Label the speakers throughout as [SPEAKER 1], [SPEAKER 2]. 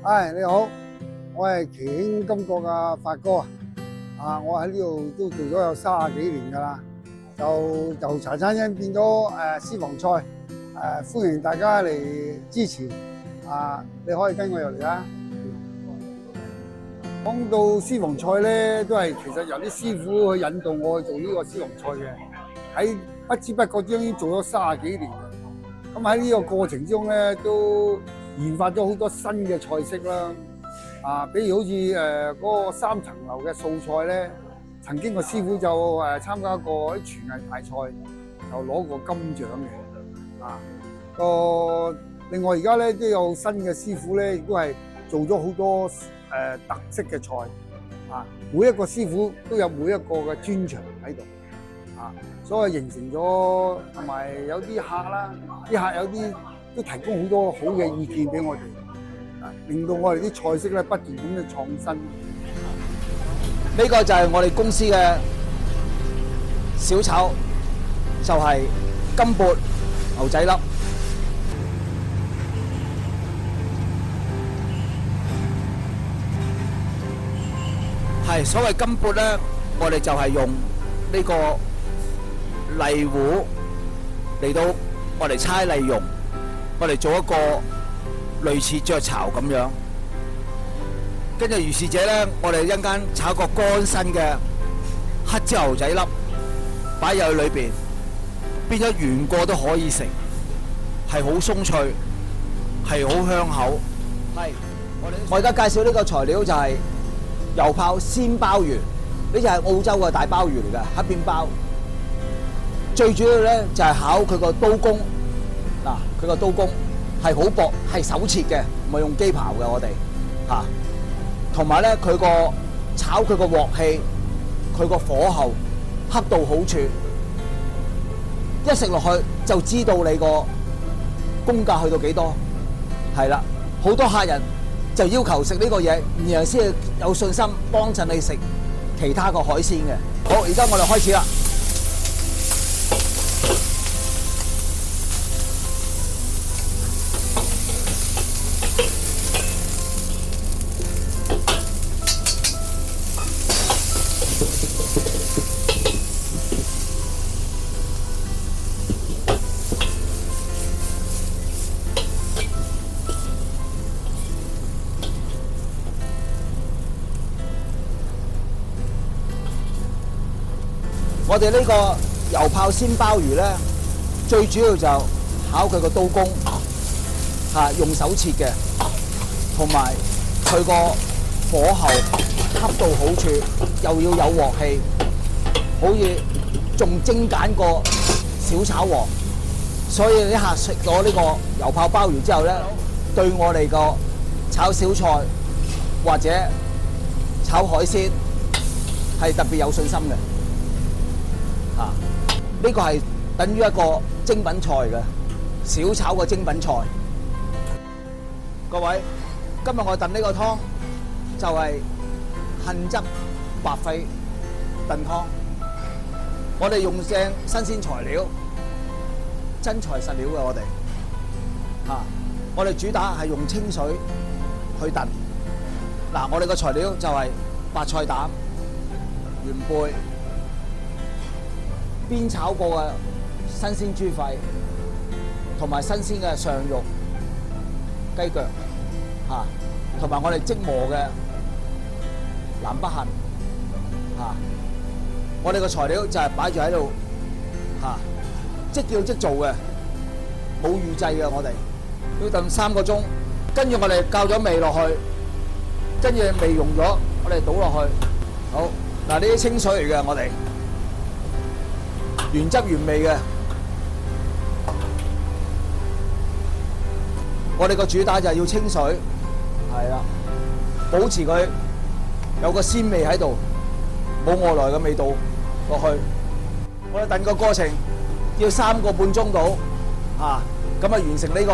[SPEAKER 1] 你好，我係奇興金國嘅發哥我喺呢度都做咗有30幾年㗎啦，就由茶餐廳變咗私房菜，歡迎大家嚟支持你可以跟我入嚟啊！講到私房菜咧，都係其實由啲師傅去引導我去做呢個私房菜嘅，喺不知不覺之中已經做咗30幾年。咁喺呢個過程之中咧，都研發咗好多新嘅菜式啦。比如好似嗰個3層樓嘅素菜咧，曾經個師傅就參加過啲廚藝大賽，就攞過金獎嘅。另外而家咧都有新嘅師傅咧，亦都係做咗好多特色嘅菜。每一個師傅都有每一個嘅專長喺度。所以形成咗，同埋有啲客啦，啲客有啲都提供好多好嘅意見俾我哋，令到我哋啲菜式咧不斷咁嘅創新。
[SPEAKER 2] 呢個就係我哋公司嘅小炒，就係金砵牛仔粒。係所謂金砵咧，我哋就係用呢個荔糊嚟到我哋搓荔蓉，我哋做一個類似雀巢咁樣。跟住如是者咧，我哋一陣間炒個乾身嘅黑椒牛仔粒，擺入去裏邊，變咗原個都可以食，係好鬆脆，係好香口。係，我而家介紹呢個材料就係油泡鮮鮑魚，呢就係澳洲嘅大鮑魚嚟嘅黑邊鮑。最主要咧就係考佢個刀工，佢個刀工係好薄，係手切嘅，唔係用機刨嘅我哋同埋咧佢個炒佢個鑊氣，佢個火候恰到好處，一食落去就知道你個功架去到幾多。係啦，好多客人就要求食呢個嘢，然後先有信心幫襯你食其他個海鮮嘅。好，而家我哋開始啦。我哋呢個油泡鮮鮑魚咧，最主要就考佢個刀工，用手切嘅，同埋佢個火候恰到好處，又要有鑊氣，好似仲精簡過小炒王。所以啲客食咗呢個油泡鮑魚之後咧，對我哋個炒小菜或者炒海鮮係特別有信心嘅。呢個係等於一個精品菜嘅小炒嘅精品菜。各位，今日我燉呢個湯就係杏汁白肺燉湯。我哋用正新鮮材料，真材實料嘅我哋我哋主打係用清水去燉。我哋個材料就係白菜膽、元貝。煸炒過嘅新鮮豬肺，同埋新鮮嘅上肉、雞腳，同埋我哋即磨嘅南北杏，我哋個材料就係擺住喺度，即叫即做嘅，冇預製嘅我哋，要燉3個鐘，跟住我哋校咗味落去，跟住味溶咗，我哋倒落去。好，呢啲清水嚟嘅我哋。原汁原味嘅，我哋個主打就係要清水，係啦，保持佢有個鮮味喺度，冇外來嘅味道落去。我哋燉個過程要3個半鐘到，咁完成呢個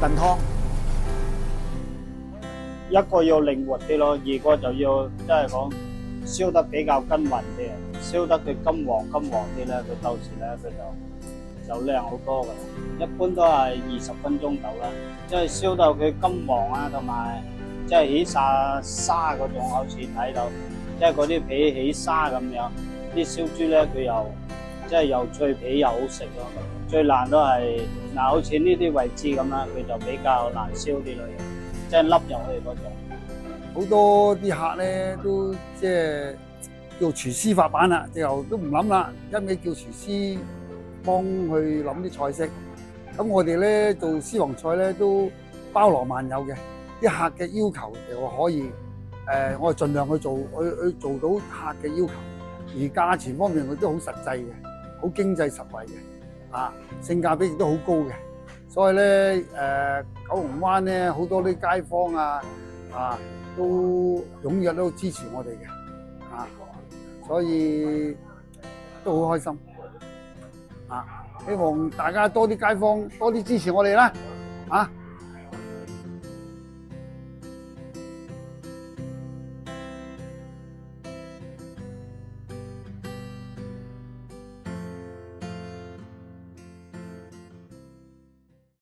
[SPEAKER 2] 燉湯。
[SPEAKER 3] 一個要靈活啲咯，二個就要即係講燒得比較均勻啲，燒得佢金黃啲咧，佢到時咧佢就就靚好多㗎，一般都係20分鐘到啦，即係燒到佢金黃啊，同埋即係起晒沙嗰種，好似睇到即係嗰啲皮起沙咁樣，啲燒豬咧佢又即係又脆皮又好食咯。最難都係嗱，好似呢啲位置咁啦，佢就比較難燒啲咯，即係凹入去嗰種。
[SPEAKER 1] 好多啲客咧都即係叫廚師發辦啦，之後都唔諗啦，一味叫廚師幫佢諗啲菜式。咁我哋咧做私房菜咧都包羅萬有嘅，啲客嘅要求就可以我哋盡量去做，去做到客嘅要求。而價錢方面佢都好實際嘅，好經濟實惠嘅，性價比亦都好高嘅。所以咧九龍灣咧好多啲街坊都踴躍都支持我哋嘅，所以都好開心希望大家多啲街坊多啲支持我哋啦，